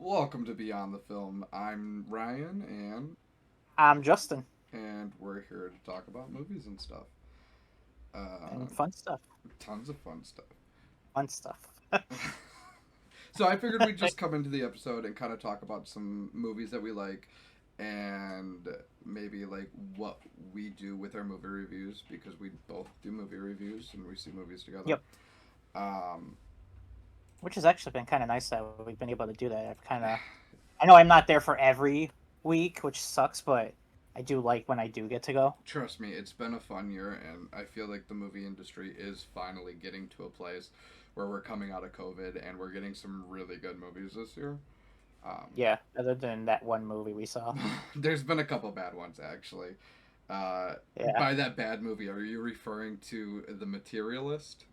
Welcome to Beyond the Film. I'm Ryan, I'm Justin, and we're here to talk about movies and stuff. and Um, fun stuff. Tons of fun stuff. Fun stuff. So I figured we'd just come into the episode and kind of talk about some movies that we like, and maybe like what we do with our movie reviews because we both do movie reviews and we see movies together. Yep. Um, Which has actually been kind of nice that we've been able to do that. I know I'm not there for every week, which sucks, but I do like when I do get to go. Trust me, it's been a fun year, and I feel like the movie industry is finally getting to a place where we're coming out of COVID and we're getting some really good movies this year. Um, Yeah, other than that one movie we saw. there's been a couple bad ones actually. Uh, Yeah, by that bad movie, are you referring to The Materialist?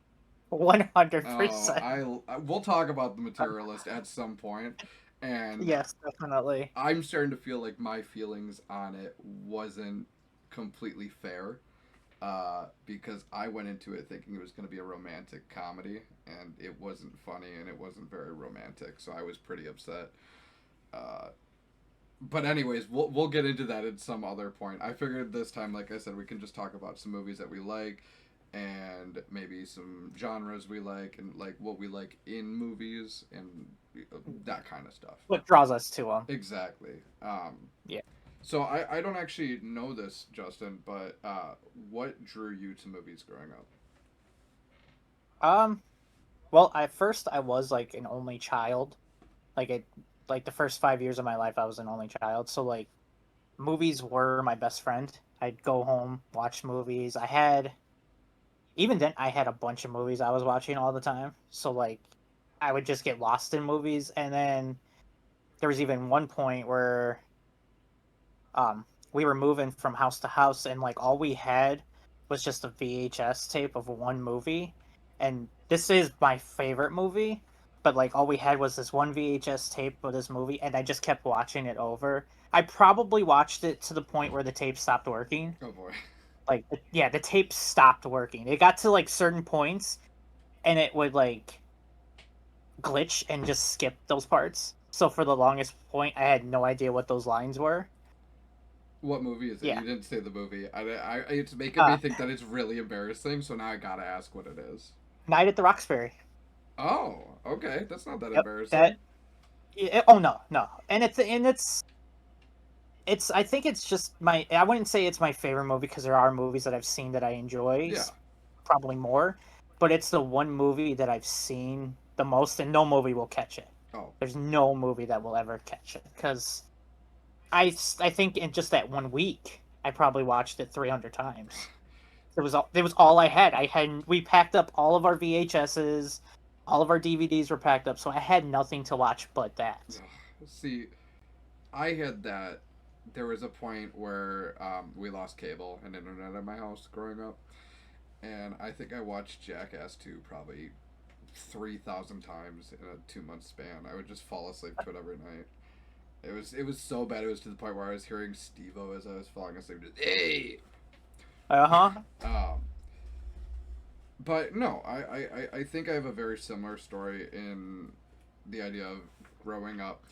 100%. We'll talk about The Materialist at some point, and Yes, definitely. I'm starting to feel like my feelings on it wasn't completely fair because I went into it thinking it was going to be a romantic comedy, and it wasn't funny and it wasn't very romantic, so I was pretty upset. Uh, but anyways, we'll get into that at some other point. I figured this time, like I said, we can just talk about some movies that we like, and maybe some genres we like, and like what we like in movies and that kind of stuff. What draws us to them? Exactly. Yeah. So I don't actually know this, Justin, but what drew you to movies growing up? Um. Well, at first I was like an only child. It, like the first 5 years of my life, I was an only child. So like movies were my best friend. I'd go home, watch movies. Even then, I had a bunch of movies I was watching all the time. So, like, I would just get lost in movies. And then there was even one point where um, we were moving from house to house, and like all we had was just a VHS tape of one movie. And this is my favorite movie, but like all we had was this one VHS tape of this movie, and I just kept watching it over. I probably watched it to the point where the tape stopped working. Oh boy. Like, yeah, the tape stopped working. It got to like certain points, and it would like glitch and just skip those parts. So for the longest point, I had no idea what those lines were. What movie is it? Yeah. You didn't say the movie. It's making me Uh, think that it's really embarrassing, so now I gotta ask what it is. Night at the Roxbury. Oh, okay. That's not that Yep. That. embarrassing. Oh no, no. And it's. I think it's just my. I wouldn't say it's my favorite movie because there are movies that I've seen that I enjoy, Yeah. probably more. But it's the one movie that I've seen the most, and no movie will catch it. Oh. There's no movie that will ever catch it because I think in just that one week, I probably watched it 300 times. It was all I had. We packed up all of our VHSs, all of our DVDs were packed up, so I had nothing to watch but that. See, I had that. There was a point where we lost cable and internet at my house growing up, and I think I watched Jackass 2 probably 3,000 times in a 2 month span. I would just fall asleep to it every night. It was so bad. It was to the point where I was hearing Steve-O as I was falling asleep. Just, hey. Uh huh. um, but no, I think I have a very similar story in the idea of growing up.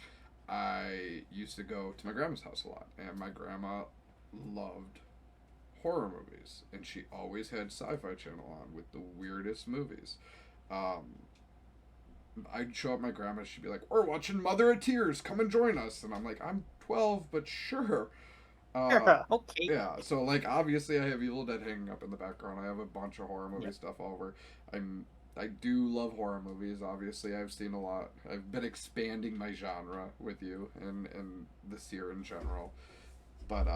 I used to go to my grandma's house a lot, and my grandma loved horror movies, and she always had Sci-Fi Channel on with the weirdest movies. Um, I'd show up at my grandma's, she'd be like, "We're watching Mother of Tears. Come and join us." And I'm like, "I'm 12, but sure." Uh, Okay. yeah. So like, obviously, I have Evil Dead hanging up in the background. I have a bunch of horror movie Yep. stuff over. I do love horror movies. Obviously, I've seen a lot. I've been expanding my genre with you and this year in general. But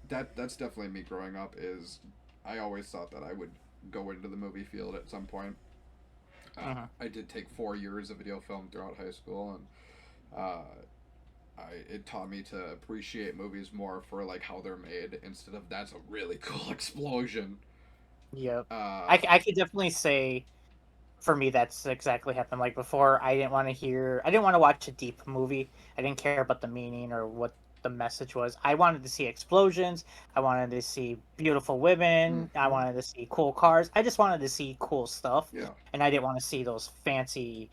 that's definitely me growing up. Is I always thought that I would go into the movie field at some point. Uh-huh. I did take 4 years of video film throughout high school, and it taught me to appreciate movies more for like how they're made instead of that's a really cool explosion. Yep. Uh, I could definitely say for me that's exactly happened. Like before, I didn't want to watch a deep movie. I didn't care about the meaning or what the message was. I wanted to see explosions. I wanted to see beautiful women. I mm-hmm. wanted to see cool cars. I just wanted to see cool stuff, Yeah, and I didn't want to see those fancy.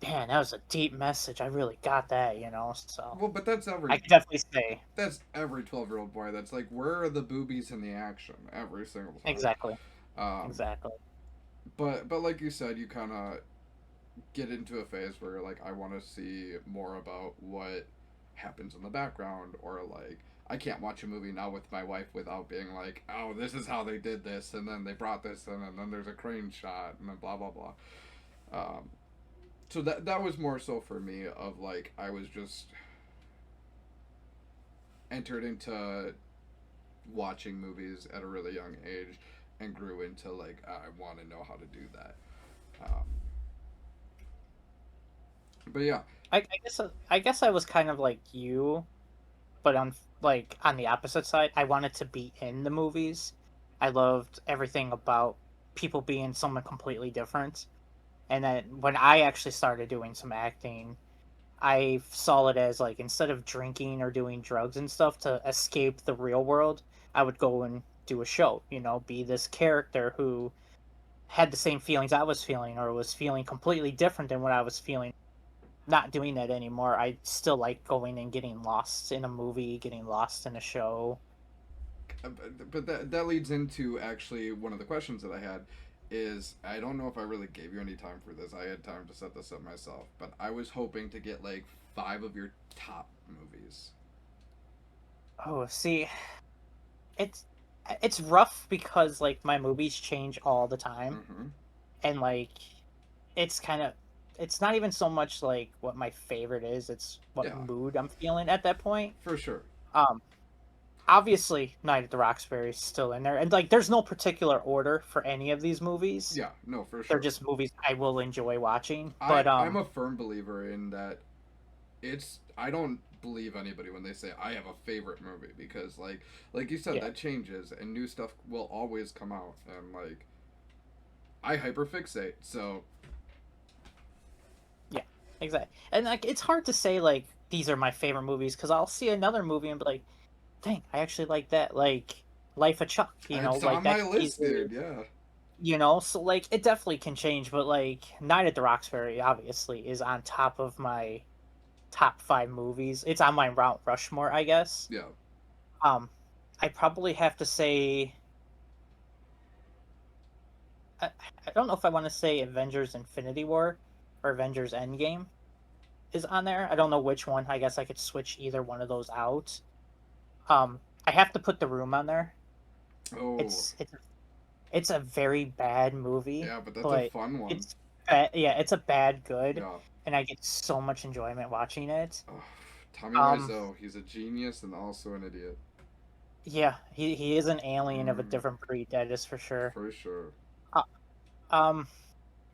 man, that was a deep message. I really got that, you know. So Well, but I could definitely say that's every 12-year-old boy. That's like, where are the boobies in the action every single time. exactly, Um, exactly. but like you said, you kind of get into a phase where you're like, I want to see more about what happens in the background, or like, I can't watch a movie now with my wife without being like, oh, this is how they did this, and then they brought this in, and then there's a crane shot, and then blah blah blah. So that was more so for me of like, I was just entered into watching movies at a really young age and grew into like, I want to know how to do that. Um, but yeah, I guess I was kind of like you, but on like on the opposite side, I wanted to be in the movies. I loved everything about people being someone completely different. And then when I actually started doing some acting, I saw it as like instead of drinking or doing drugs and stuff to escape the real world, I would go and do a show, you know, be this character who had the same feelings I was feeling or was feeling completely different than what I was feeling. Not doing that anymore. I still like going and getting lost in a movie, getting lost in a show. but that leads into actually one of the questions that I had is, I don't know if I really gave you any time for this. I had time to set this up myself, but I was hoping to get like 5 of your top movies. Oh, see, it's it's rough because like my movies change all the time, Mm-hmm. and like it's kind of it's not even so much like what my favorite is, it's what Yeah, mood I'm feeling at that point. for sure. Um Obviously Night at the Roxbury is still in there, and like there's no particular order for any of these movies. Yeah, no, for They're sure. just movies I will enjoy watching. I But I'm a firm believer in that. I don't believe anybody when they say I have a favorite movie, because like you said, yeah, that changes and new stuff will always come out, and like, I hyperfixate. So yeah, exactly. And like it's hard to say like these are my favorite movies because I'll see another movie and be like, dang, I actually like that. Like Life of Chuck, you know, it's like on that my could list, easily, dude. Yeah. you know, so like it definitely can change. But like Night at the Roxbury obviously is on top of my top five movies. It's on my Mount Rushmore, I guess. Yeah. Um, I probably have to say, I, I don't know if I want to say Avengers Infinity War or Avengers Endgame is on there. I don't know which one. I guess I could switch either one of those out. I have to put The Room on there. Oh, It's a very bad movie, yeah, but that's a but fun one. it's bad. Yeah, it's a bad good, Yeah. and I get so much enjoyment watching it. Oh, Tommy Um, Wiseau, he's a genius and also an idiot. yeah, he is an alien of a Mm, different breed. That is for sure. for sure. Uh, um,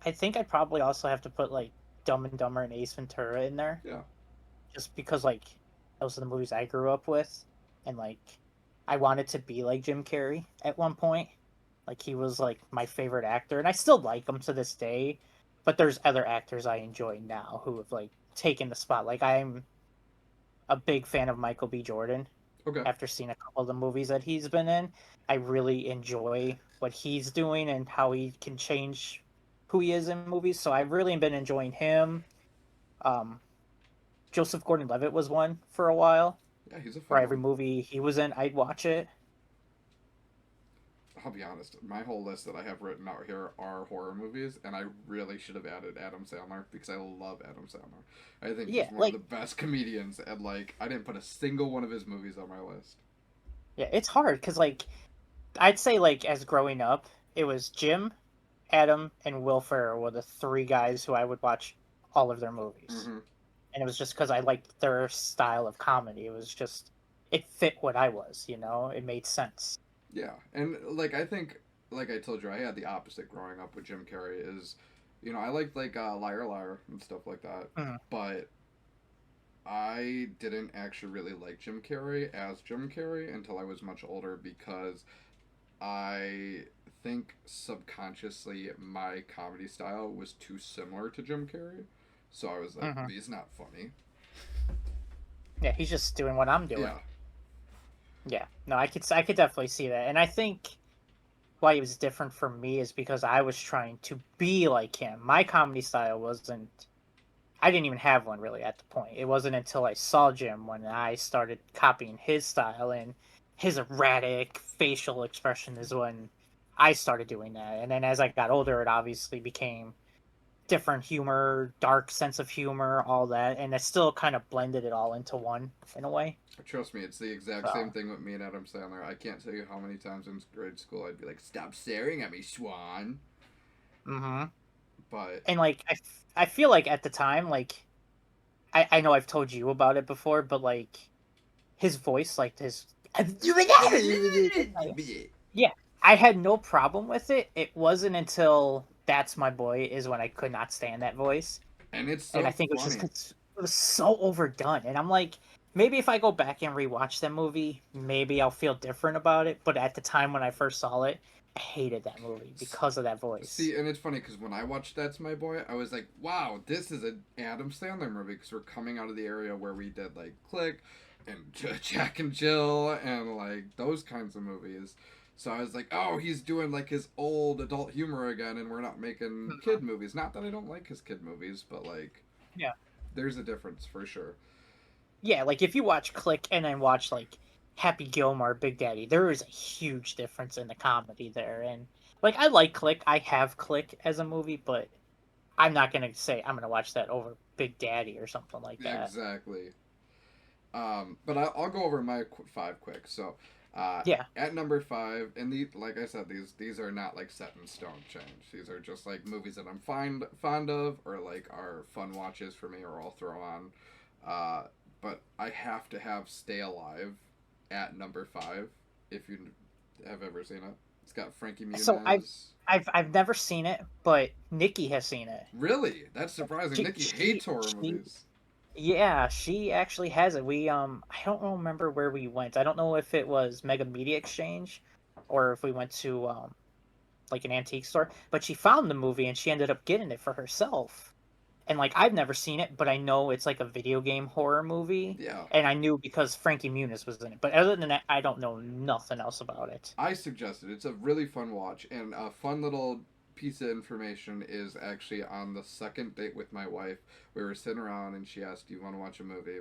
I think I'd probably also have to put like Dumb and Dumber and Ace Ventura in there, Yeah. just because like those are the movies I grew up with, and like I wanted to be like Jim Carrey at one point. Like he was like my favorite actor, and I still like him to this day. But there's other actors I enjoy now who have like taken the spot. Like I'm a big fan of Michael B. Jordan. Okay. After seeing a couple of the movies that he's been in, I really enjoy what he's doing and how he can change who he is in movies. So I've really been enjoying him. Um, Joseph Gordon-Levitt was one for a while, Yeah, he's a where fun every one. movie he was in, I'd watch it. I'll be honest, my whole list that I have written out here are horror movies, and I really should have added Adam Sandler because I love Adam Sandler. I think Yeah, he's one of like the best comedians, and like, I didn't put a single one of his movies on my list. yeah, it's hard because like I'd say like as growing up, it was Jim, Adam, and Will Ferrell were the three guys who I would watch all of their movies, Mm-hmm. and it was just because I liked their style of comedy. It was just it fit what I was, you know. It made sense. Yeah, and like, I think, like I told you, I had the opposite growing up with Jim Carrey. Is, I liked like, Liar Liar and stuff like that, Mm, but I didn't actually really like Jim Carrey as Jim Carrey until I was much older, because I think subconsciously my comedy style was too similar to Jim Carrey. So I was like, hmm. he's not funny. Yeah, he's just doing what I'm doing. Yeah. Yeah, no, I could definitely see that, and I think why it was different for me is because I was trying to be like him. My comedy style wasn't I didn't even have one really at the point. It wasn't until I saw Jim when I started copying his style and his erratic facial expression is when I started doing that. And then as I got older, it obviously became different humor, dark sense of humor, all that, and it still kind of blended it all into one in a way. Trust me, it's the exact same So, thing with me and Adam Sandler. I can't tell you how many times in grade school I'd be like, "Stop staring at me, Swan." hmm But and like I feel like at the time, like I know I've told you about it before, but like his voice, like his yeah, I had no problem with it. It wasn't until That's My Boy is when I could not stand that voice. and it's And I so think it was just funny. 'cause it was so overdone. And I'm like, maybe if I go back and rewatch that movie, maybe I'll feel different about it. But at the time when I first saw it, I hated that movie because of that voice. See, and it's funny because when I watched That's My Boy, I was like, "Wow, this is an Adam Sandler movie." Because we're coming out of the area where we did like Click and Jack and Jill and like those kinds of movies. So I was like, "Oh, he's doing like his old adult humor again, and we're not making Mhm. kid movies." Not that I don't like his kid movies, but like, Yeah. there's a difference for sure. Yeah, like if you watch Click and then watch like Happy Gilmore, Big Daddy, there is a huge difference in the comedy there. And like I like Click, I have Click as a movie, but I'm not gonna say I'm gonna watch that over Big Daddy or something like that. Exactly. But I'll go over my five quick. So, Yeah. at number five, and like I said, these are not like set in stone change. These are just like movies that I'm fond of, or like are fun watches for me, or I'll throw on. Uh, but I have to have Stay Alive at number five. If you have ever seen it, it's got Frankie So I've Muniz. I've never seen it, but Nikki has seen it. Really, that's surprising. She Nikki she hates horror she movies. yeah, she actually has it. I don't remember where we went. I don't know if it was Mega Media Exchange or if we went to like an antique store, but she found the movie and she ended up getting it for herself. And like I've never seen it, but I know it's like a video game horror movie, Yeah, and I knew because Frankie Muniz was in it. But other than that, I don't know nothing else about it. I suggest it. It's a really fun watch, and a fun little piece of information is actually on the second date with my wife. We were sitting around, and she asked, "Do you want to watch a movie?"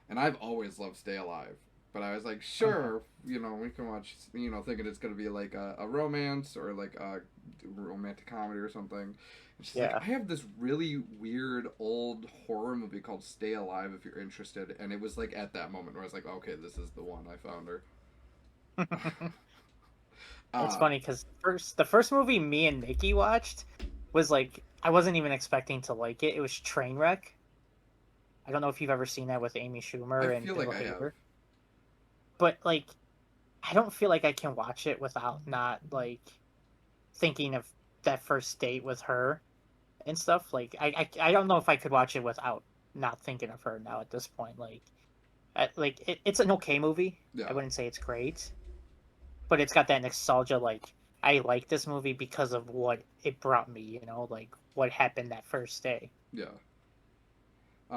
And I've always loved Stay Alive, but I was like, Mhm. "Sure, we can watch." Thinking it's gonna be like a romance or like a romantic comedy or something. And she's like, Yeah. "I have this really weird old horror movie called Stay Alive. If you're interested." And it was like at that moment where I was like, "Okay, this is the one." I found her. It's Uh, funny because the first movie me and Nikki watched was like I wasn't even expecting to like it. It was Trainwreck. I don't know if you've ever seen that with Amy I Schumer and feel like Bill I have. Hader, but like I don't feel like I can watch it without not like thinking of that first date with her and stuff. Like I don't know if I could watch it without not thinking of her now at this point. It's an okay movie. I Yeah, wouldn't say it's great, but it's got that nostalgia. Like I like this movie because of what it brought me. Like what happened that first day. yeah.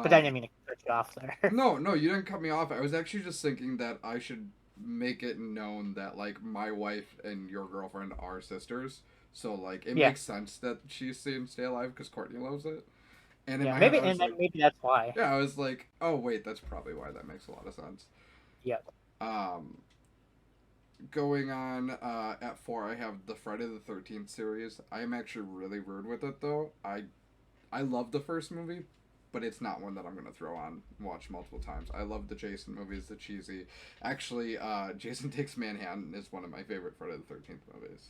But I Um, didn't mean to cut you off there. no, no, you didn't cut me off. I was actually just thinking that I should make it known that like my wife and your girlfriend are sisters. So like it Yeah, makes sense that she's seen Stay Alive because Courtney loves it. And in yeah. my head, Maybe I and was then like, maybe that's why. yeah, I was like, oh wait, that's probably why that makes a lot of sense. Yeah. Um, Going on at four, I have the Friday the 13th series. I am actually really rude with it though. I love the first movie, but it's not one that I'm gonna throw on and watch multiple times. I love the Jason movies, the cheesy. Actually, Jason Takes Manhattan is one of my favorite Friday the 13th movies.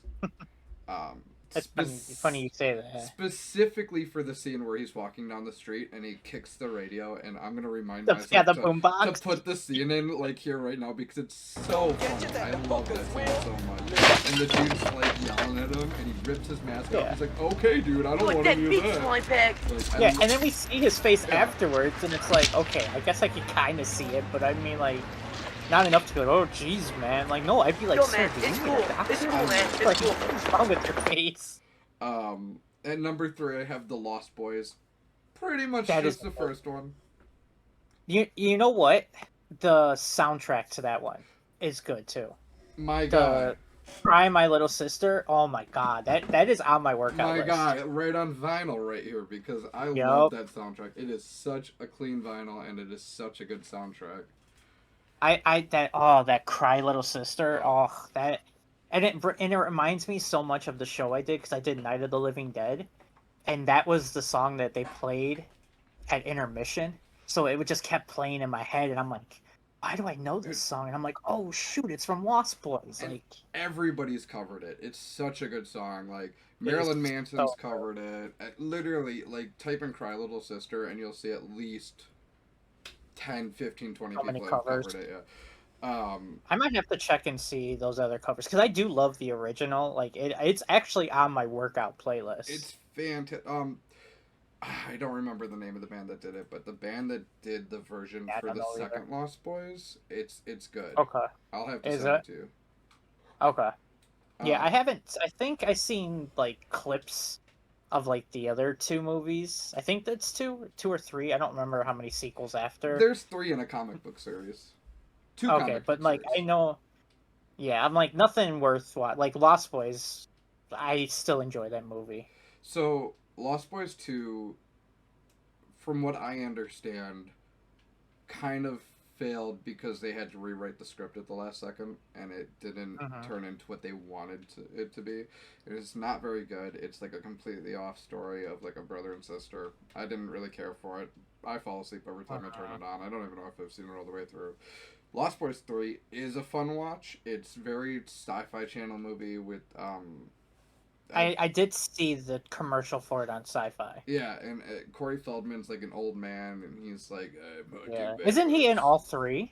Um, It's funny. Funny you say that. specifically for the scene where he's walking down the street and he kicks the radio, and I'm gonna remind Yeah, myself the to boombox. put the scene in like here right now because it's so funny. I love that scene so much. And the dude's like yelling at him, and he rips his mask off. Yeah. He's like, "Okay, dude, I don't want to do that." Like, Yeah, and then we see his face yeah. afterwards, and it's like, okay, I guess I could kind of see it, but I mean, like, not enough to be like, oh, jeez, man. Like, no, I'd be like, Yo, sir, man, do you it's need cool. a doctor? It's cool, man. It's Like, cool. what's wrong with your face? At number three, I have The Lost Boys. Pretty much That is, just the first one. you know what? The soundtrack to that one is good too. My The God. Cry My Little Sister. Oh my god, that is on my workout My list. God, right on vinyl right here because I love Yup. that soundtrack. It is such a clean vinyl and it is such a good soundtrack. That Cry Little Sister. Oh, Oh, and it reminds me so much of the show I did because I did Night of the Living Dead, and that was the song that they played at intermission. So it would just kept playing in my head, and I'm like, why do I know this dude, song? And I'm like, oh shoot, it's from Lost Boys. and Like, everybody's covered it. It's such a good song. Like it is Marilyn Manson's so good. covered it. Literally, like type in "Cry Little Sister" and you'll see at least 10, 15, 20 How many people have covers? covered it. Yeah. I might have to check and see those other covers because I do love the original. Like it's actually on my workout playlist. It's fantastic. I don't remember the name of the band that did it, but the band that did the version Yeah, I for don't the know either. second Lost Boys, it's good. Okay, I'll have to is send it it to you. okay? Yeah, I Um, haven't. I think I seen like clips of like the other two movies. I think that's two or three. I don't remember how many sequels after. there's three in a comic book series, two Okay, comic but book like I series. know, yeah, I'm like nothing worth like Lost Boys. I still enjoy that movie. So Lost Boys 2, from what I understand, kind of failed because they had to rewrite the script at the last second and it didn't Hmm. turn into what they wanted it to be. It's not very good. It's like a completely off story of like a brother and sister. I didn't really care for it. I fall asleep every time I turn Hmm. it on. I don't even know if I've seen it all the way through. Lost Boys 3 is a fun watch. It's very Sci-Fi Channel movie with uh, I did see the commercial for it on Sci-Fi. yeah, and Corey Feldman's like an old man, and he's like, "I'm gonna Yeah, take bad isn't he in drugs." all three,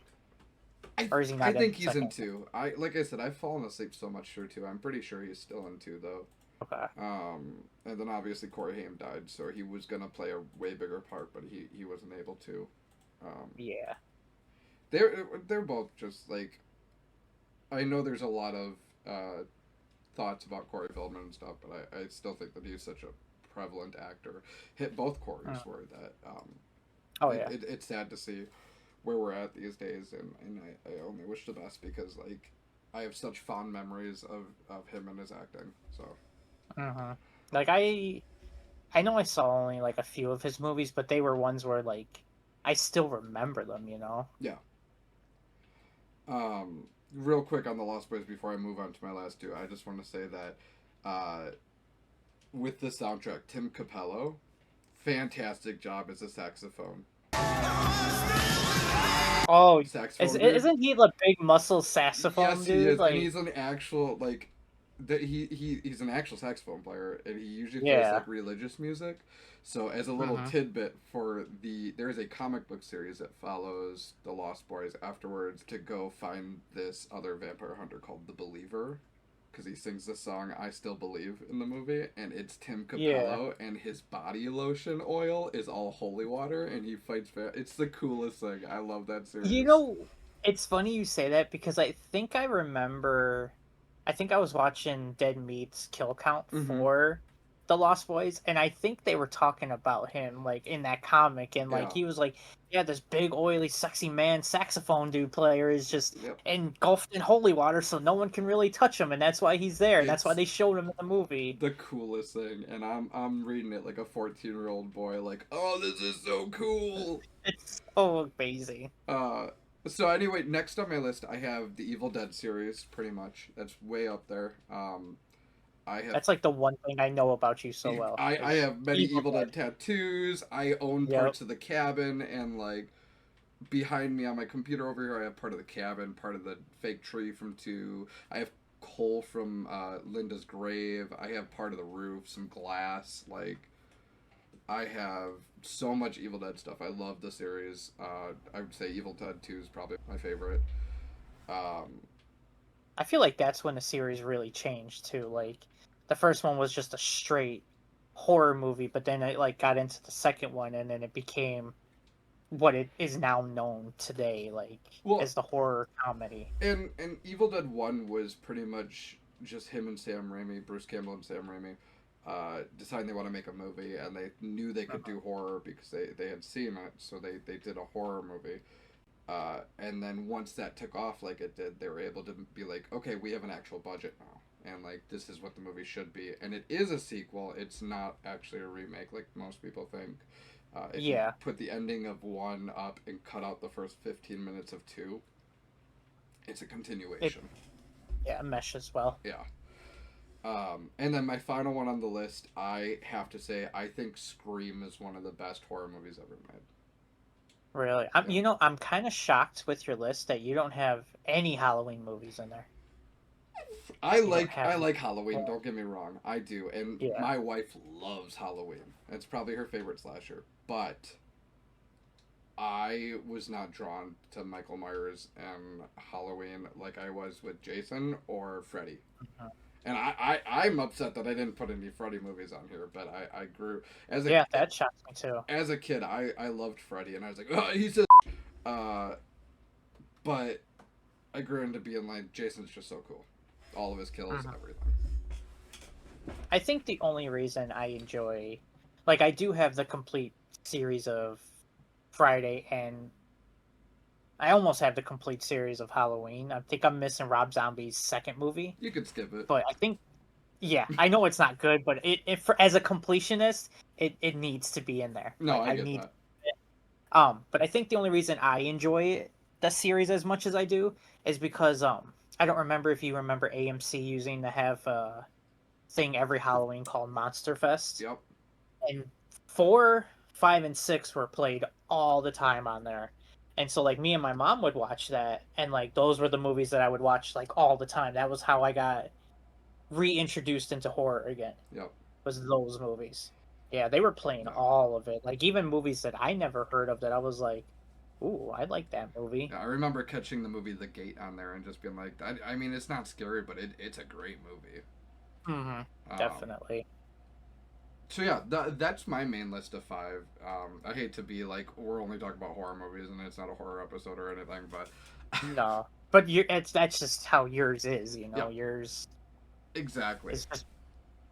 or is he I not in think the he's in second? two. I like I said, I've fallen asleep so much through two. I'm pretty sure he's still in two though. Okay. And then obviously Corey Haim died, so he was gonna play a way bigger part, but he wasn't able to. Um, Yeah. they're both just like I know there's a lot of uh, thoughts about Corey Feldman and stuff, but I still think that he's such a prevalent actor. Hit both Corys Mm. were that. Oh yeah. It's sad to see where we're at these days, and I only wish the best because like I have such fond memories of him and his acting. So Hmm. Like I know I saw only like a few of his movies, but they were ones where like I still remember them, you know? yeah. Real quick on the Lost Boys before I move on to my last two, I just want to say that uh, with the soundtrack, Tim Capello, fantastic job as a Oh, saxophone dude. isn't he the big muscle saxophone Yes, he dude? is, and Like, he's an actual like that he's an actual saxophone player, and he usually plays yeah. like religious music. So as a little Hmm. tidbit for there is a comic book series that follows the Lost Boys afterwards to go find this other vampire hunter called the Believer. Because he sings the song "I Still Believe" in the movie, and it's Tim Yeah. Capello, and his body lotion oil is all holy water, and he fights. It's the coolest thing. I love that You series. know, it's funny you say that because I think I remember. I think I was watching Dead Meat's Kill Count Mm-hmm. for the Lost Boys, and I think they were talking about him like in that comic, and like Yeah. he was like, "Yeah, this big, oily, sexy man saxophone dude player is just Yep. engulfed in holy water, so no one can really touch him, and that's why he's there, and that's why It's they showed him in the movie." the coolest thing, and I'm reading it like a 14-year-old boy, like, oh, this is so cool. It's so amazing. Uh, so anyway, next on my list, I have the Evil Dead series. Pretty much, that's way up there. I have That's like the one thing I know about you so well I is have many Evil Evil Dead Dead. tattoos. I own Yep. parts of the cabin, and like behind me on my computer over here, I have part of the cabin, part of the fake tree from two. I have coal from Linda's grave. I have part of the roof, some glass. Like I have so much Evil Dead stuff. I love the series. I would say Evil Dead 2 is probably my favorite. Um, I feel like that's when the series really changed too. Like the first one was just a straight horror movie, but then it like got into the second one and then it became what it is now known today, like well, as the horror comedy. and Evil Dead 1 was pretty much just him and Sam Raimi, Bruce Campbell and Sam Raimi, deciding they want to make a movie, and they knew they could Mhm. do horror because they had seen it, so they did a horror movie. And then once that took off like it did, they were able to be like, okay, we have an actual budget now, and like this is what the movie should be. And it is a sequel. It's not actually a remake like most people think. If you Yeah, put the ending of one up and cut out the first 15 minutes of two, it's a it continuation. yeah meshes well. Yeah. And then my final one on the list, I have to say, I think Scream is one of the best horror movies ever made. Really, Yeah. I'm kind of shocked with your list that you don't have any Halloween movies in there. You don't I have. like Halloween. Don't get me wrong, I do, and Yeah. my wife loves Halloween. It's probably her favorite slasher. But I was not drawn to Michael Myers and Halloween like I was with Jason or Freddy. Mhm. And I'm upset that I didn't put any Freddy movies on here. But I grew Yeah, that shocks me too. as a kid. I loved Freddy, and I was like, oh, he's a. Uh, but I grew into being like, Jason's just so cool. All of his kills, Mhm. everything. I think the only reason I enjoy, like, I do have the complete series of Friday, and I almost have the complete series of Halloween. I think I'm missing Rob Zombie's second movie, You could skip it. but I think, yeah, I know it's not good, but it for as a completionist, it needs to be in there. No, Like, I I get need that. it. But I think the only reason I enjoy the series as much as I do is because I don't remember if you remember AMC using to have a thing every Halloween called Monster Fest, Yep. and 4, 5, and 6 were played all the time on there. And so like me and my mom would watch that, and like those were the movies that I would watch like all the time. That was how I got reintroduced into horror again. Yep. Was those movies. Yeah, they were playing No. all of it. Like even movies that I never heard of that I was like, "Ooh, I like that movie." Yeah, I remember catching the movie The Gate on there and just being like, I mean, it's not scary, but it's a great movie. Mhm. Um, Definitely. so yeah, that's my main list of five. I hate to be like we're only talking about horror movies and it's not a horror episode or anything, but No. But you it's that's just how yours is, you know. yeah, Yours exactly. is just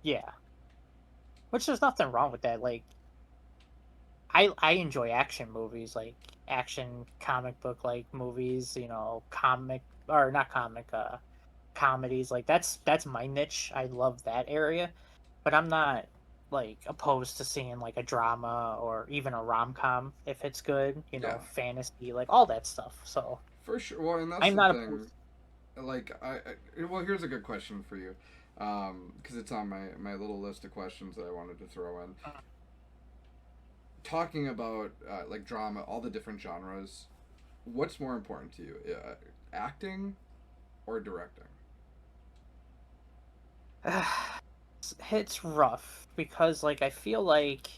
yeah. Which there's nothing wrong with that. Like I enjoy action movies, like action comic book like movies, you know, comic or not comic, comedies. Like that's my niche. I love that area. But I'm not like opposed to seeing like a drama or even a rom com if it's good, you Yeah, know, fantasy, like all that stuff. So for sure. Well, and that's I'm the not thing. opposed. Like well, here's a good question for you, because it's on my little list of questions that I wanted to throw in. Talking about like drama, all the different genres. What's more important to you, acting or directing? It's rough because like I feel like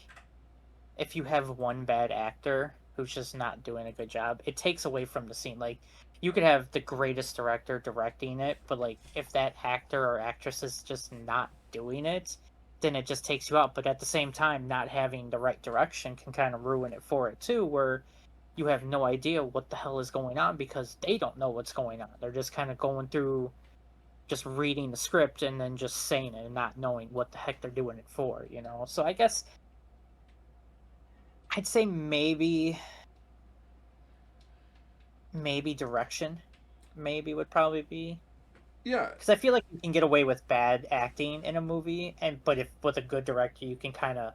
if you have one bad actor who's just not doing a good job, it takes away from the scene. Like you could have the greatest director directing it, but like if that actor or actress is just not doing it, then it just takes you out. But at the same time, not having the right direction can kind of ruin it for it too, where you have no idea what the hell is going on because they don't know what's going on. They're just kind of going through just reading the script and then just saying it and not knowing what the heck they're doing it for, you know? So I guess I'd say maybe direction, maybe would probably be Yeah, because I feel like you can get away with bad acting in a movie, and but if with a good director, you can kind of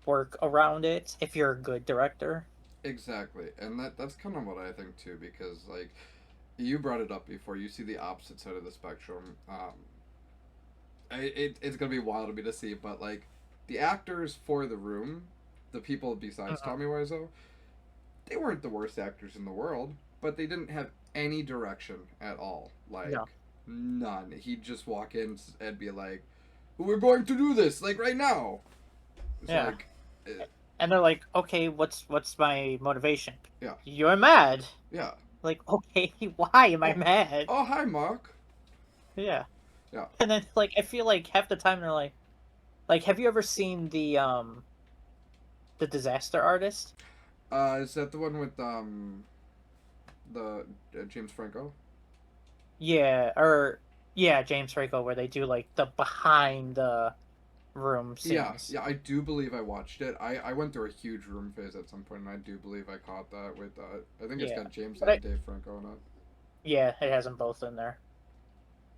work around it if you're a good director. exactly, and that's kind of what I think too. Because like you brought it up before, you see the opposite side of the spectrum. It's gonna be wild to me to see, but like the actors for The Room, the people besides Mhm. Tommy Wiseau, they weren't the worst actors in the world, but they didn't have any direction at all. No, Like none. He'd just walk in and be like, "We're going to do this like right now." It's yeah, like, uh, and they're like, okay, what's my motivation? yeah, You're mad. yeah. Like, okay, why am I Oh, mad? oh, hi, Mark. Yeah, Yeah. and then like I feel like half the time they're like, have you ever seen the Disaster Artist? Is that the one with the James Franco? Yeah, or yeah, James Franco, where they do like the behind the room Yeah, scenes. yeah, I do believe I watched it. I went through a huge room phase at some point, and I do believe I caught that with, I think it's Yeah, got James but and Dave Franco in it. yeah, it has them both in there,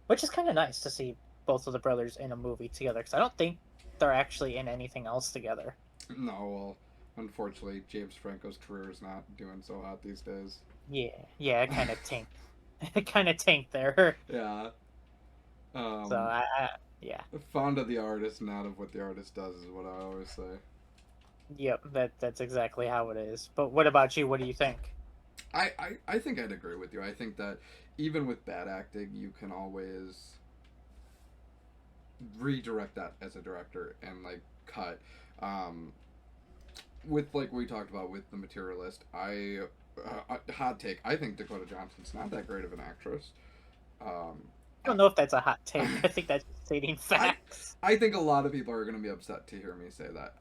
which is kind of nice to see both of the brothers in a movie together because I don't think they're actually in anything else together. No, well, unfortunately, James Franco's career is not doing so hot these days. Yeah, yeah, it kind of tanked. It kind of tanked there. Yeah. So Um, yeah, fond of the artist, not of what the artist does, is what I always say. yep, that's exactly how it is. But what about you? What do you think? I think I'd agree with you. I think that even with bad acting, you can always redirect that as a director and like cut. Um, with like we talked about with the materialist, hot take. I think Dakota Johnson's not that great of an actress. Um, I I, don't know if that's a hot take. I think that's just stating I facts. I think a lot of people are going to be upset to hear me say that.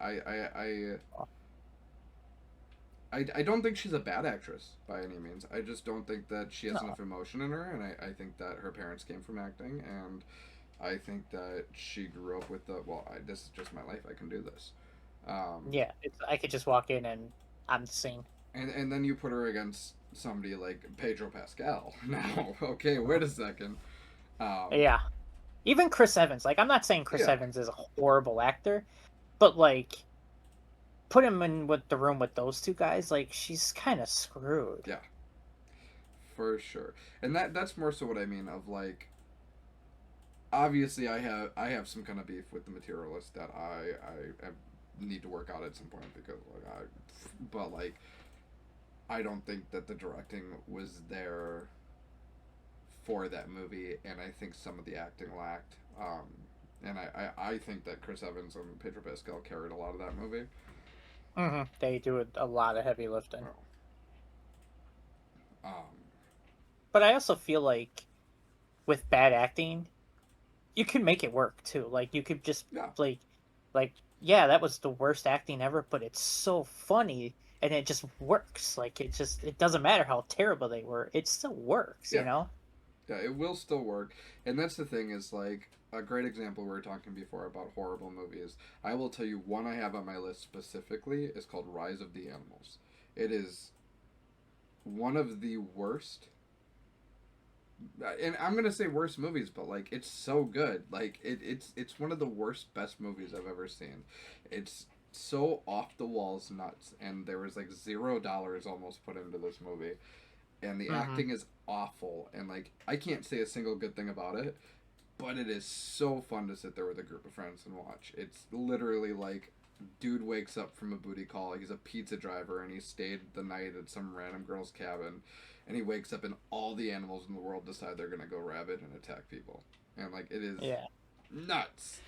I don't think she's a bad actress by any means. I just don't think that she has No, enough emotion in her, and I think that her parents came from acting, and I think that she grew up with the well. This is just my life. I can do this. Um, yeah, I could just walk in and I'm the scene. and then you put her against somebody like Pedro Pascal. Now, okay, wait a second. Um, Yeah, even Chris Evans. Like, I'm not saying Chris yeah, Evans is a horrible actor, but like, put him in with the room with those two guys. Like, she's kind of screwed. yeah, for sure. And that's more so what I mean of like obviously I have some kind of beef with the materialist that I need to work out at some point because but like I don't think that the directing was there for that movie, and I think some of the acting lacked. And I think that Chris Evans and Pedro Pascal carried a lot of that movie. They do a lot of heavy lifting, Well, um, but I also feel like with bad acting, you can make it work too. Like, you could just yeah, like, like yeah, that was the worst acting ever, but it's so funny and it just works. Like, it doesn't matter how terrible they were, it still works. You yeah, know? yeah. It will still work, and that's the thing is like a great example we were talking before about horrible movies. I will tell you one I have on my list specifically is called Rise of the Animals. It is one of the worst, and I'm gonna say worst movies, but like it's so good. Like it's one of the worst best movies I've ever seen. It's so off the walls nuts, and there was like $0 almost put into this movie, and the Mm-hmm. acting is awful, and like I can't say a single good thing about it, but it is so fun to sit there with a group of friends and watch. It's literally like dude wakes up from a booty call. He's a pizza driver and he stayed the night at some random girl's cabin, and he wakes up and all the animals in the world decide they're gonna go rabid and attack people. And like it is Yeah. nuts.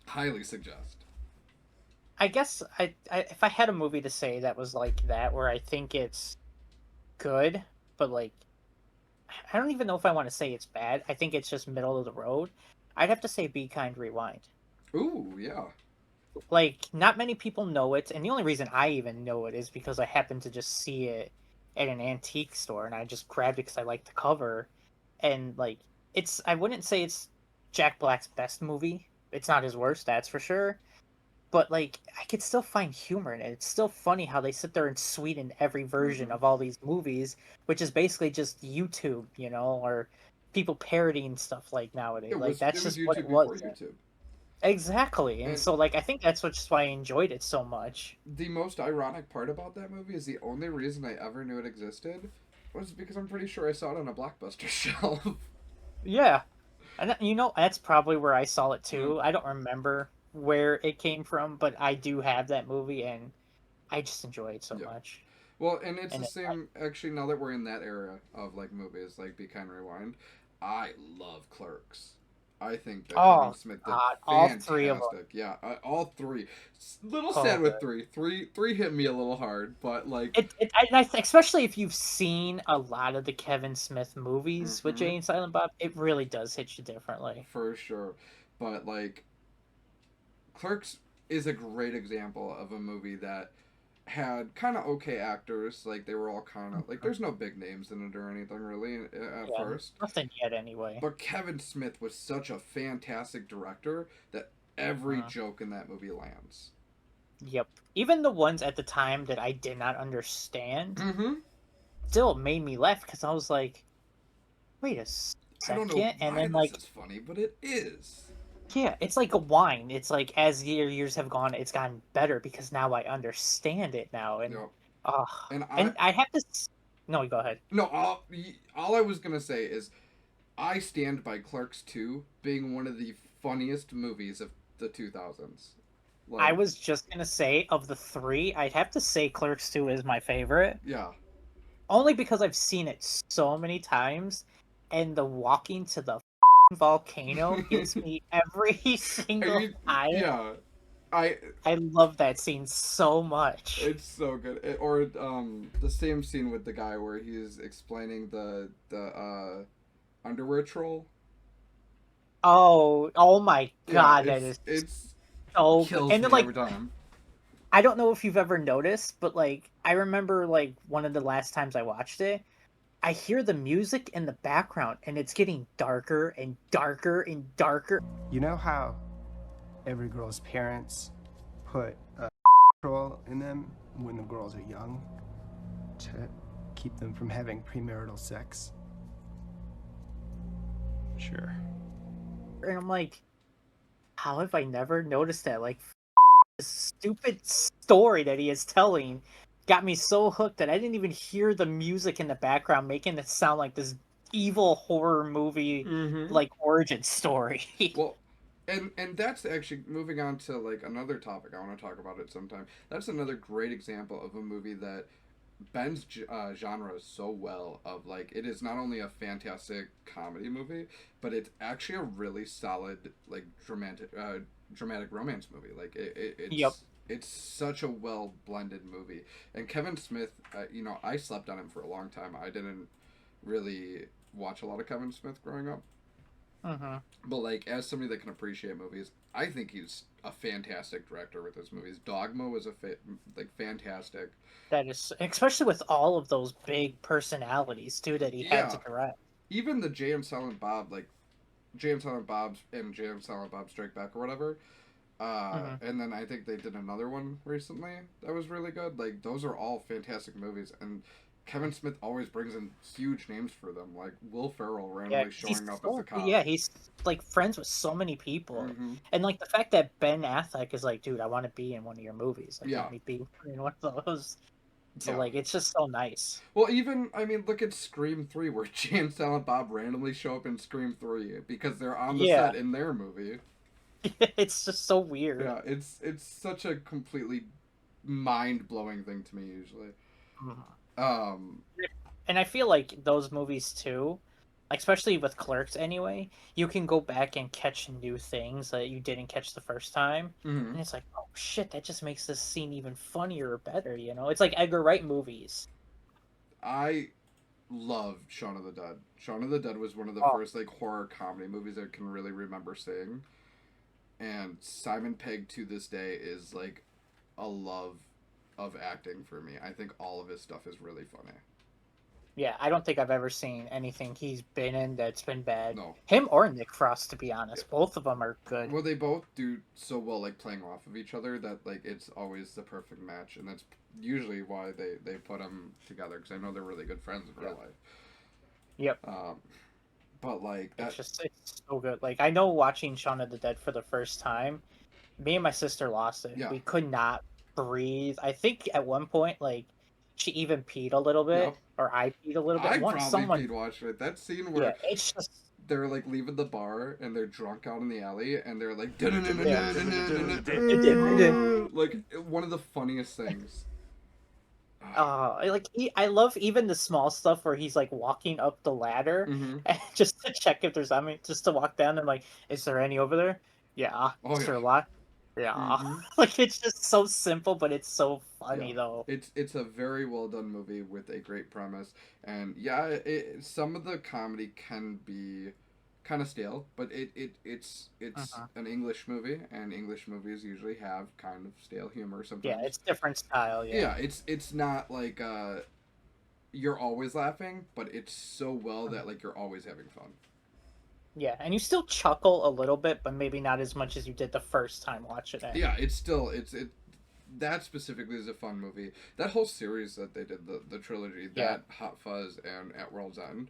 Highly suggest. I guess if I had a movie to say that was like that, where I think it's good, but like I don't even know if I want to say it's bad. I think it's just middle of the road. I'd have to say Be Kind Rewind. Ooh, yeah. Like, not many people know it, and the only reason I even know it is because I happened to just see it at an antique store, and I just grabbed it because I liked the cover, and like I wouldn't say it's Jack Black's best movie. It's not his worst, that's for sure. But like, I could still find humor in it. It's still funny how they sit there and sweeten every version Mm-hmm. of all these movies, which is basically just YouTube, or people parodying stuff like nowadays. Like, It that's was just what it YouTube before was. YouTube. Exactly. And And so like I think that's what's why I enjoyed it so much. the most ironic part about that movie is the only reason I ever knew it existed was because I'm pretty sure I saw it on a Blockbuster shelf. Yeah. And that's probably where I saw it Mm, too. I don't remember where it came from, but I do have that movie and I just enjoy it so yeah. much. Well, and it's And the it, same. Actually, now that we're in that era of like movies, like Be Kind Rewind, I love Clerks. I think that Kevin oh Smith did God, all three of them. fantastic. Yeah, all three. Little Oh, sad with good. three. Three hit me a little hard, but like, Especially if you've seen a lot of the Kevin Smith movies with mm-hmm, Jay and Silent Bob, it really does hit you differently. for sure. But like, Clerks is a great example of a movie that had kind of okay actors. Like they were all kind of like Mhm. there's no big names in it or anything really at Yeah, first. nothing yet anyway. But Kevin Smith was such a fantastic director that every Uh, joke in that movie lands. yep. Even the ones at the time that I did not understand Mm-hmm. still made me laugh because I was like, wait a I don't know second. And why then, this like, is funny, but it is. yeah, it's like a wine. It's like as the years have gone, it's gotten better because now I understand it now. You know, Uh, and I and I have to. No, go ahead. no, all I was gonna say is I stand by Clerks 2 being one of the funniest movies of the 2000s. I Like, was just gonna say of the three, I'd have to say Clerks 2 is my favorite. yeah. Only because I've seen it so many times, and the walking to the volcano gets me every Are single you? time. Yeah. I. I love that scene so much. It's so good. Or the same scene with the guy where he's explaining the underwear troll. Oh my Yeah, god, that is it's so good. kills And then me like every time. I don't know if you've ever noticed, but like I remember like one of the last times I watched it, I hear the music in the background and it's getting darker and darker and darker. You know how every girl's parents put a troll in them when the girls are young to keep them from having premarital sex? Sure. And I'm like, how have I never noticed that? Like this stupid story that he is telling got me so hooked that I didn't even hear the music in the background making it sound like this evil horror movie Mm-hmm. like origin story. Well, and that's actually moving on to like another topic I want to talk about it sometime. That's another great example of a movie that bends genre so well. Of like, it is not only a fantastic comedy movie, but it's actually a really solid like dramatic romance movie. Like Yep. it's such a well blended movie. And Kevin Smith, I slept on him for a long time. I didn't really watch a lot of Kevin Smith growing up. Hmm. But like, as somebody that can appreciate movies, I think he's a fantastic director with his movies. Dogma was fantastic. That is, especially with all of those big personalities too that he had to Yeah, direct. even the Jay and Silent Bob, like Jay and Silent Bob's and Jay and Silent Bob Strike Back or whatever. Hmm. And then I think they did another one recently that was really good. Like, those are all fantastic movies, and Kevin Smith always brings in huge names for them, like Will Ferrell Yeah, randomly he's showing up as the so cop. yeah, he's like friends with so many people, Mm-hmm. and like the fact that Ben Affleck is like, dude, I want to be in one of your movies. Like, Yeah, let me be in one of those. So yeah. like, it's just so nice. Well, even I mean, look at Scream 3, where Jay and Silent Bob randomly show up in Scream 3 because they're on the Yeah, set in their movie. it's just so weird. Yeah, it's such a completely mind blowing thing to me usually. Mhm. Um, And I feel like those movies too, like, especially with Clerks anyway, you can go back and catch new things that you didn't catch the first time. mhm. And it's like, oh shit, that just makes this scene even funnier or better, you know? It's like Edgar Wright movies. I love Shaun of the Dead. Shaun of the Dead was one of the Oh, first like horror comedy movies I can really remember seeing, and Simon Pegg to this day is like a love of acting for me. I think all of his stuff is really funny. yeah, I don't think I've ever seen anything he's been in that's been bad. No, Him or Nick Frost, to be honest. Both of them are good. well, they both do so well, like playing off of each other, that like it's always the perfect match, and that's usually why they put them together, because I know they're really good friends in Yeah. real life. Yep. But like that, It's so good. Like, I know watching Shaun of the Dead for the first time, me and my sister lost it. yeah, We could not breathe. I think at one point, like, she even peed a little yeah, bit, or I peed a little bit. I One, probably someone, peed watching it. That scene yeah, where it's just, they're like leaving the bar and they're drunk out in the alley and they're like yeah. like one of the funniest things. I love even the small stuff where he's like walking up the ladder, Mm-hmm. and just to check if there's, I mean, just to walk down and like, is there any over there? Yeah. Oh Is yeah. there a lot? Yeah. Mm-hmm. Like, it's just so simple, but it's so Yeah. funny though. It's a very well done movie with a great premise, and yeah, some of the comedy can be kind of stale, but it's Mhm. an English movie, and English movies usually have kind of stale humor Yeah, sometimes. it's different style. Yeah. Yeah, it's not like you're always laughing, but it's so well Mhm. that like you're always having fun. Yeah, and you still chuckle a little bit, but maybe not as much as you did the first time watching it. Yeah, it's still it that specifically is a fun movie. That whole series that they did, the trilogy, Yeah, that Hot Fuzz and At World's End,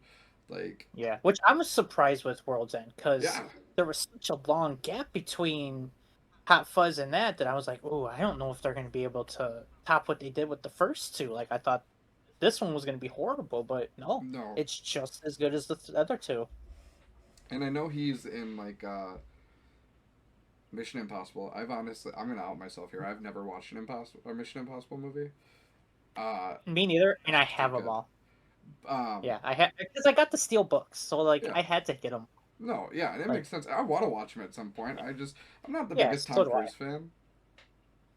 like yeah. Which I was surprised with World's End because yeah, there was such a long gap between Hot Fuzz and that I was like, oh, I don't know if they're going to be able to top what they did with the first two. Like I thought this one was going to be horrible, but no, no. it's just as good as the other two. And I know he's in like Mission Impossible. I'm gonna out myself here. I've never watched a Mission Impossible movie. Me neither, and I Too have them good. all. Um, Yeah, I had because I got the steel books, so like yeah. I had to get them. No, yeah, and it Like, makes sense. I want to watch him at some point. I'm not the yeah, biggest so Tom do I. Cruise fan.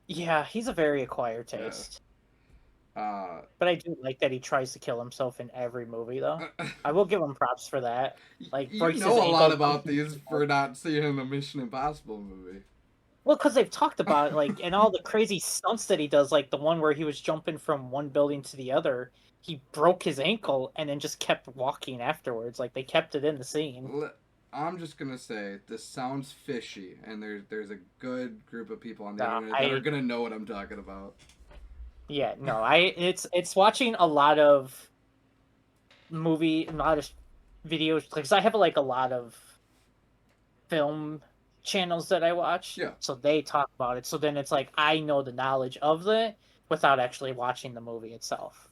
Yeah, he's a very acquired Yeah. taste. Uh, But I do like that he tries to kill himself in every movie, though. uh, I will give him props for that. Like you breaks know his a lot ankle. about these for not seeing the Mission Impossible movie. Well, because they've talked about it, like, and all the crazy stunts that he does, like the one where he was jumping from one building to the other. He broke his ankle and then just kept walking afterwards. Like they kept it in the scene. I'm just gonna say this sounds fishy, and there's a good group of people on the No, internet that are gonna know what I'm talking about. yeah, no, it's watching a lot of a lot of videos because I have like a lot of film channels that I watch, Yeah, so they talk about it. So then it's like I know the knowledge of it without actually watching the movie itself.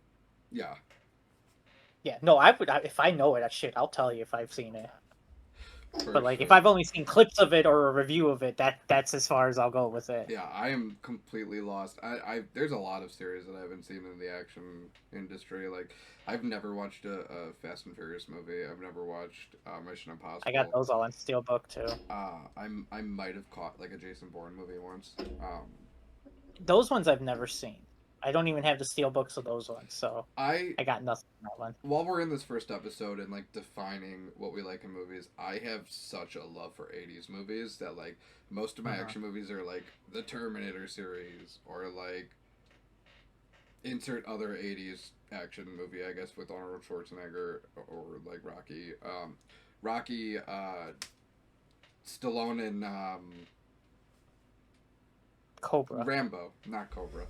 yeah. Yeah, no, if I know it, shit, I'll tell you if I've seen it. For But like if sure. I've only seen clips of it or a review of it, that's as far as I'll go with it. Yeah, I am completely lost. There's a lot of series that I haven't seen in the action industry. Like, I've never watched a Fast and Furious movie. I've never watched Mission I got Impossible. those all on Steelbook too. I might have caught like a Jason Bourne movie once. Those ones I've never seen. I don't even have the Steelbooks of those ones, so I I got nothing on that one. while we're in this first episode and like defining what we like in movies, I have such a love for 80s movies that like most of my Uh-huh. action movies are like the Terminator series or like insert other 80s action movie, I guess, with Arnold Schwarzenegger or like Rocky. Rocky, Stallone, and Cobra. Rambo, not Cobra.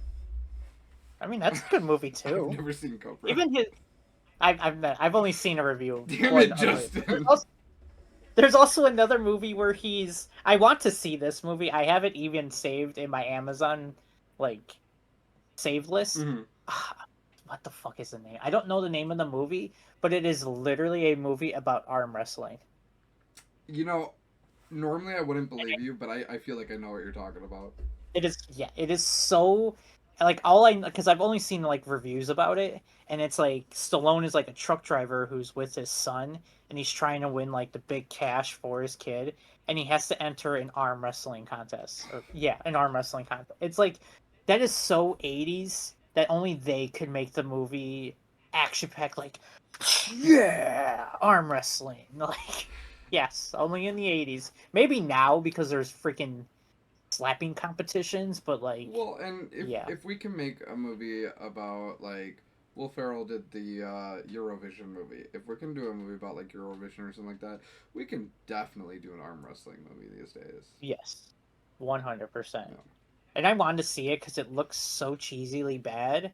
I mean, that's a good movie I've too. never seen Cobra. Even his, I've only seen a review of Damn one it, other. Justin! There's also another movie where he's. I want to see this movie. I have it even saved in my Amazon, like, save list. Mhm. What the fuck is the name? I don't know the name of the movie, but it is literally a movie about arm wrestling. You know, normally I wouldn't believe you, but I feel like I know what you're talking about. It is, yeah, it is so like all I because I've only seen like reviews about it, and it's like Stallone is like a truck driver who's with his son, and he's trying to win like the big cash for his kid, and he has to enter an arm wrestling contest, or yeah, an arm wrestling contest. It's like that is so 80s that only they could make the movie action packed, like yeah, arm wrestling, like yes, only in the 80s. Maybe now because there's freaking slapping competitions, but like, Well, and yeah, if we can make a movie about like Will Ferrell did the Eurovision movie. If we can do a movie about like Eurovision or something like that, we can definitely do an arm wrestling movie these days. yes, 100%. Yeah. And I wanted to see it because it looks so cheesily bad,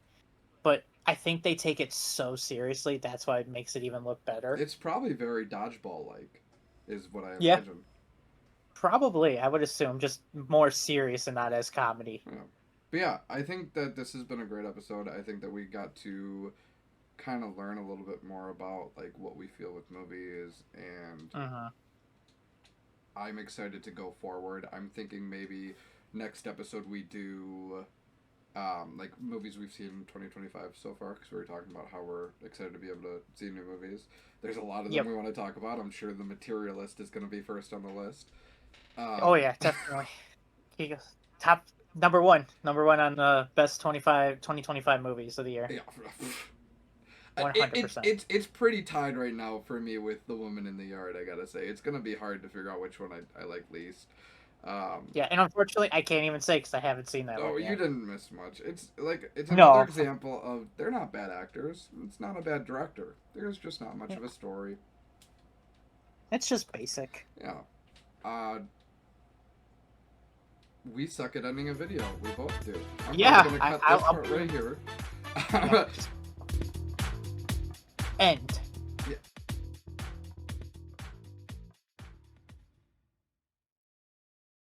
but I think they take it so seriously. That's why it makes it even look better. It's probably very dodgeball like, is what I Yeah, imagine. probably. I would assume just more serious and not as comedy. Yeah. But yeah, I think that this has been a great episode. I think that we got to kind of learn a little bit more about like what we feel with movies, and Uh-huh. I'm excited to go forward. I'm thinking maybe next episode we do like movies we've seen in 2025 so far, because we were talking about how we're excited to be able to see new movies. There's a lot of them Yep. we want to talk about. I'm sure The Materialist is going to be first on the list. Oh yeah, definitely. He goes top number one on the best 2025 movies of the year. Yeah. 100%. It's pretty tied right now for me with The Woman in the Yard. I gotta say, it's gonna be hard to figure out which one I like least. Yeah, and unfortunately, I can't even say because I haven't seen that Oh, one you yet. didn't miss much. It's like it's No. another example of they're not bad actors. It's not a bad director. There's just not much of a story. It's just basic. Yeah. We suck at ending a video. We both do. I'm Yeah, gonna cut this I'll part right here. Yeah, end.